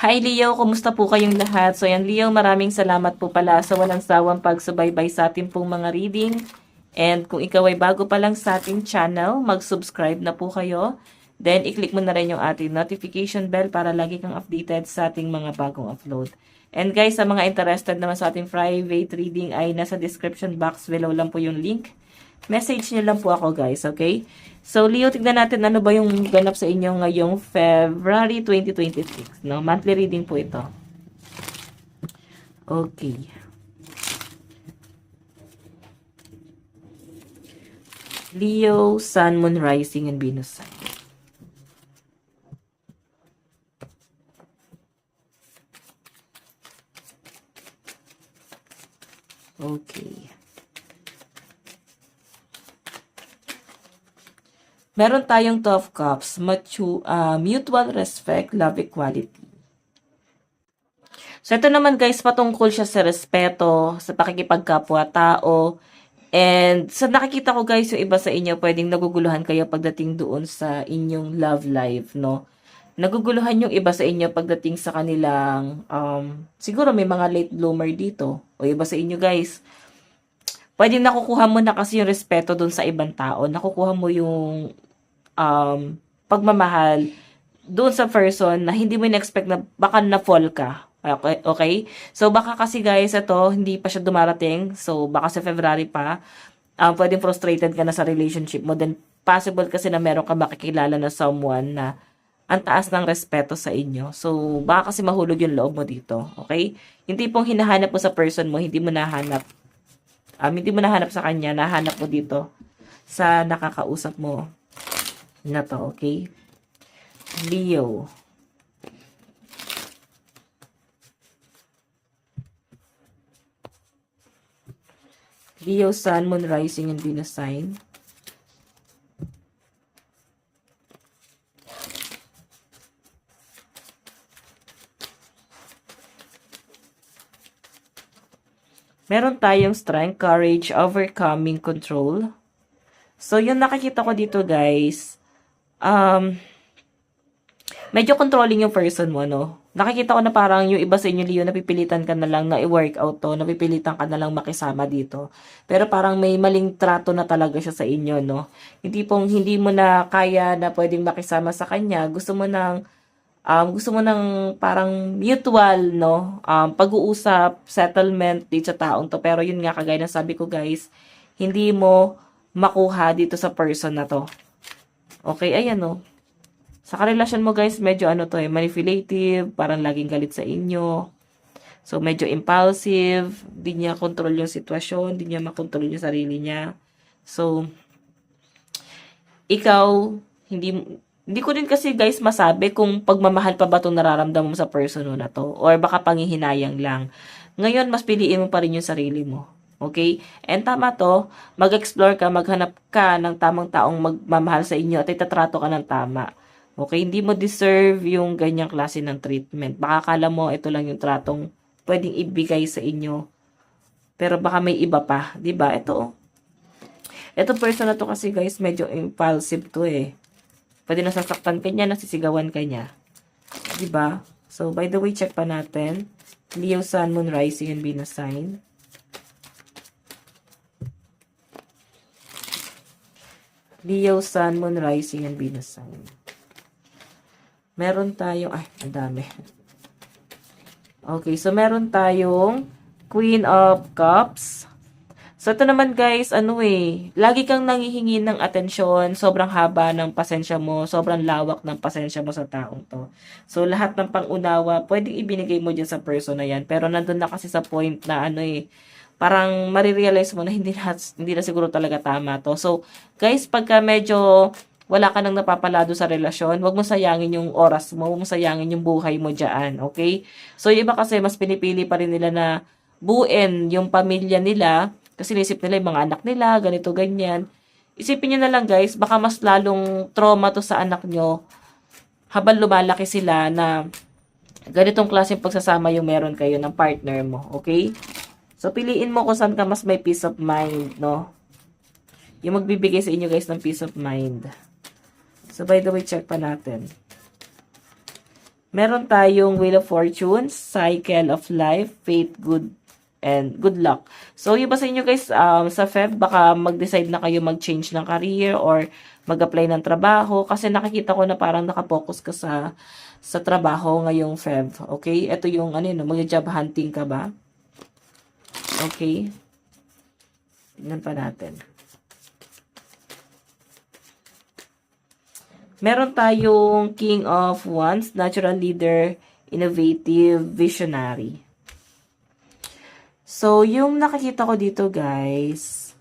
Hi Leo, kumusta po kayong lahat? So yan Leo, maraming salamat po pala sa walang sawang pagsubaybay sa ating pong mga reading. And kung ikaw ay bago pa lang sa ating channel, mag-subscribe na po kayo. Then i-click mo na rin yung ating notification bell para lagi kang updated sa ating mga bagong upload. And guys, sa mga interested naman sa ating private reading ay nasa description box below lang po yung link. Message niyo lang po ako guys, okay? So, Leo, tignan natin ano ba yung ganap sa inyo ngayong February 2026, no? Monthly reading po ito. Okay. Leo, Sun, Moon, Rising, and Venus sign. Okay. Meron tayong 12 cups, mutual respect, love, equality. So, ito naman guys, patungkol siya sa respeto, sa pakikipagkapwa-tao, and sa nakikita ko guys, yung iba sa inyo, pwedeng naguguluhan kayo pagdating doon sa inyong love life, no? Naguguluhan yung iba sa inyo pagdating sa kanilang, siguro may mga late bloomer dito, o iba sa inyo guys, pwedeng nakukuha mo na kasi yung respeto doon sa ibang tao, nakukuha mo yung pagmamahal doon sa person na hindi mo in-expect na baka na-fall ka. Okay? Okay? So, baka kasi guys, ito, hindi pa siya dumarating. So, baka sa February pa, pwedeng frustrated ka na sa relationship mo. Then, possible kasi na meron ka makikilala na someone na ang taas ng respeto sa inyo. So, baka kasi mahulog yung loob mo dito. Okay? Yung tipong hinahanap mo sa person mo, hindi mo nahanap. Hindi mo nahanap sa kanya, nahanap mo dito sa nakakausap mo na to, okay? Leo. Leo, Sun, Moon, Rising, and Venus sign. Meron tayong strength, courage, overcoming, control. So, yung nakikita ko dito, guys, medyo controlling yung person mo, no? Nakikita ko na parang yung iba sa inyo, Leo, napipilitan ka na lang na i-workout to, napipilitan ka na lang makisama dito. Pero parang may maling trato na talaga siya sa inyo, no? Hindi pong hindi mo na kaya na pwedeng makisama sa kanya, gusto mo ng parang mutual, no? Pag-uusap, settlement dito sa taong to. Pero yun nga, kagaya ng sabi ko, guys, hindi mo makuha dito sa person na to. Okay, ayan, no? Sa karelasyon mo, guys, medyo ano to manipulative, parang laging galit sa inyo. So, medyo impulsive, di niya control yung sitwasyon, di niya makontrol yung sarili niya. So, ikaw, hindi ko din kasi guys masabi kung pagmamahal pa ba itong nararamdaman mo sa person na to or baka panghihinayang lang. Ngayon, mas piliin mo pa rin yung sarili mo. Okay? And tama to, mag-explore ka, maghanap ka ng tamang taong magmamahal sa inyo at itatrato ka ng tama. Okay? Hindi mo deserve yung ganyang klase ng treatment. Baka kala mo ito lang yung tratong pwedeng ibigay sa inyo. Pero baka may iba pa. 'Di ba? Ito person na to kasi guys, medyo impulsive to eh. Pwede nasasaktan ka niya, nasisigawan ka niya. Diba? So, by the way, check pa natin. Leo, Sun, Moon, Rising, and Venus sign. Leo, Sun, Moon, Rising, and Venus sign. Meron tayong, ang dami. Okay, so meron tayong Queen of Cups. So, ito naman guys, lagi kang nangihingi ng atensyon, sobrang haba ng pasensya mo, sobrang lawak ng pasensya mo sa taong to. So, lahat ng pangunawa, pwedeng ibinigay mo dyan sa person na yan, pero nandun na kasi sa point na parang marirealize mo na hindi na siguro talaga tama to. So, guys, pagka medyo wala ka nang napapalado sa relasyon, wag mo sayangin yung oras mo, wag mo sayangin yung buhay mo dyan, okay? So, yung iba kasi mas pinipili pa rin nila na buuin yung pamilya nila, kasi naisip nila yung mga anak nila, ganito, ganyan. Isipin nyo na lang guys, baka mas lalong trauma to sa anak nyo habang lumalaki sila na ganitong klaseng pagsasama yung meron kayo ng partner mo, okay? So, piliin mo kung saan ka mas may peace of mind, no? Yung magbibigay sa inyo guys ng peace of mind. So, by the way, check pa natin. Meron tayong Wheel of Fortune, Cycle of Life, Fate, and Good Luck. So, yung ba sa inyo guys, sa Feb, baka mag-decide na kayo mag-change ng career or mag-apply ng trabaho kasi nakikita ko na parang nakapokus ka sa trabaho ngayong Feb. Okay? Ito yung ano yun, mag-job hunting ka ba? Okay? Tingnan pa natin. Meron tayong King of Wands, Natural Leader, Innovative, Visionary. So, yung nakikita ko dito, guys,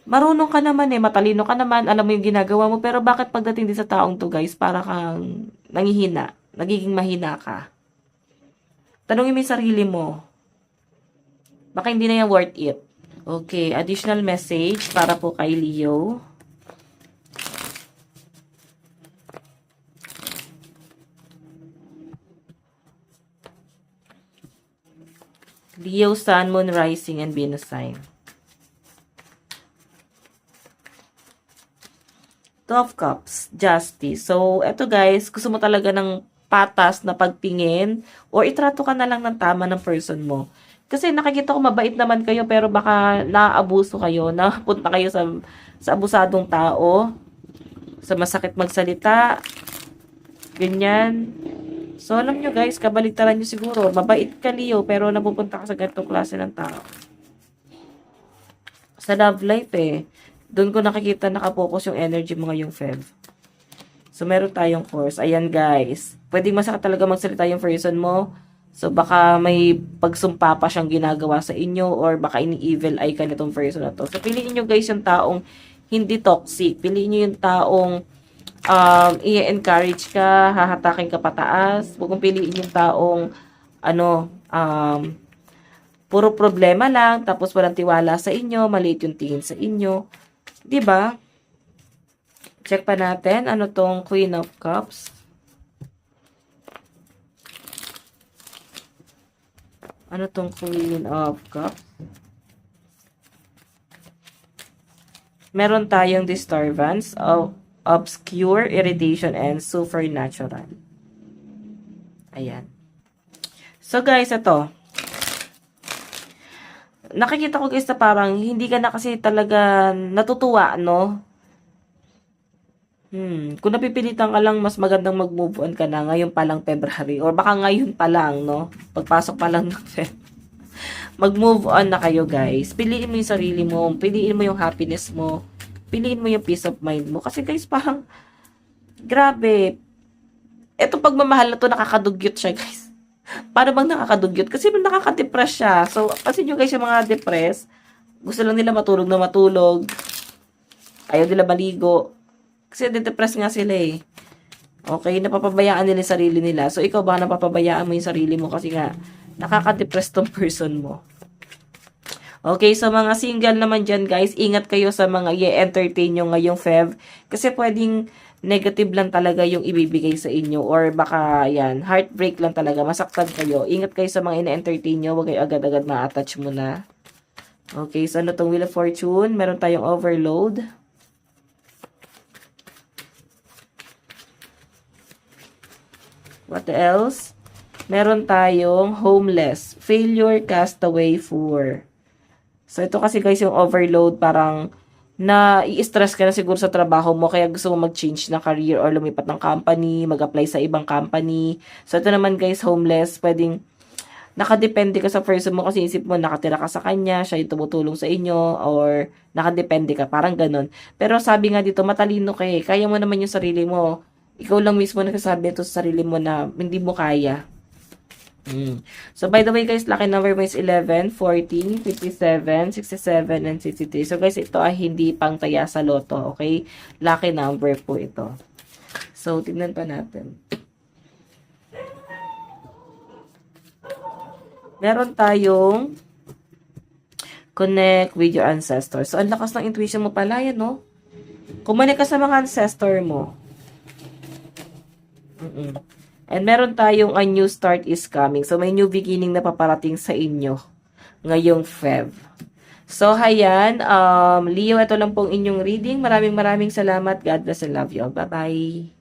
marunong ka naman matalino ka naman, alam mo yung ginagawa mo, pero bakit pagdating din sa taong to, guys, para kang nangihina, nagiging mahina ka? Tanungin mo yung sarili mo. Baka hindi na yan worth it. Okay, additional message para po kay Leo. Leo, Sun, Moon, Rising, and Venus sign. Two of Cups, Justice. So, eto guys, gusto mo talaga ng patas na pagtingin or itrato ka na lang ng tama ng person mo. Kasi nakikita ko mabait naman kayo pero baka naaabuso kayo, napunta kayo sa abusadong tao, sa masakit magsalita, ganyan. So, alam nyo guys, kabaligtaran nyo siguro. Mabait ka, Leo, pero napupunta ka sa ganitong klase ng tao. Sa love life doon ko nakikita nakapokus yung energy mo ngayong Feb. So, meron tayong course. Ayan guys. Pwedeng masakit talaga magsalita yung person mo. So, baka may pagsumpa pa siyang ginagawa sa inyo or baka ini-evil eye ka nitong person na to. So, piliin nyo guys yung taong hindi toxic. Piliin nyo yung taong i-encourage ka, hahatakin ka pataas. Huwag mong piliin yung taong puro problema lang, tapos walang tiwala sa inyo, maliit yung tingin sa inyo. 'Di ba? Check pa natin ano tong Queen of Cups. Ano tong Queen of Cups? Meron tayong disturbance of obscure, irritation, and supernatural. Ayan. So, guys, ito. Nakikita ko, guys, na parang hindi ka na kasi talaga natutuwa, no? Kung napipilitan ka lang, mas magandang mag-move on ka na ngayon pa lang February. Or baka ngayon pa lang, no? Pagpasok pa lang ng Feb. Mag-move on na kayo, guys. Piliin mo yung sarili mo. Piliin mo yung happiness mo. Piliin mo yung peace of mind mo. Kasi guys, parang, grabe. Etong pagmamahal na to, nakakadugyot siya, guys. Paano bang nakakadugyot? Kasi nakaka-depress siya. So, kasi nyo guys, yung mga depressed, gusto lang nila matulog na matulog. Ayaw nila maligo. Kasi depressed nga sila Okay, napapabayaan nila yung sarili nila. So, ikaw ba napapabayaan mo yung sarili mo kasi nga, nakaka-depress tong person mo. Okay, so mga single naman dyan guys, ingat kayo sa mga i-entertain nyo ngayong Feb. Kasi pwedeng negative lang talaga yung ibibigay sa inyo. Or baka, yan, heartbreak lang talaga, masaktan kayo. Ingat kayo sa mga ina-entertain nyo, huwag kayo agad-agad ma-attach muna. Okay, so ano tong Wheel of Fortune? Meron tayong overload. What else? Meron tayong homeless, failure, castaway, four. So, ito kasi guys yung overload, parang i-stress ka na siguro sa trabaho mo, kaya gusto mo mag-change na career or lumipat ng company, mag-apply sa ibang company. So, ito naman guys, homeless, pwedeng nakadepende ka sa person mo kasi isip mo nakatira ka sa kanya, siya yung tumutulong sa inyo, or nakadepende ka, parang ganun. Pero sabi nga dito, matalino ka kaya mo naman yung sarili mo. Ikaw lang mismo nagsasabi ito sa sarili mo na hindi mo kaya. So, by the way, guys, lucky number mo is 11, 14, 57, 67, and 63. So, guys, ito ay hindi pang taya sa loto, okay? Lucky number po ito. So, tignan pa natin. Meron tayong connect with your ancestors. So, ang lakas ng intuition mo pala yan, no? Kumanik ka sa mga ancestor mo. And meron tayong a new start is coming. So, may new beginning na paparating sa inyo ngayong Feb. So, hayan. Leo, ito lang pong inyong reading. Maraming salamat. God bless and love you all. Bye-bye.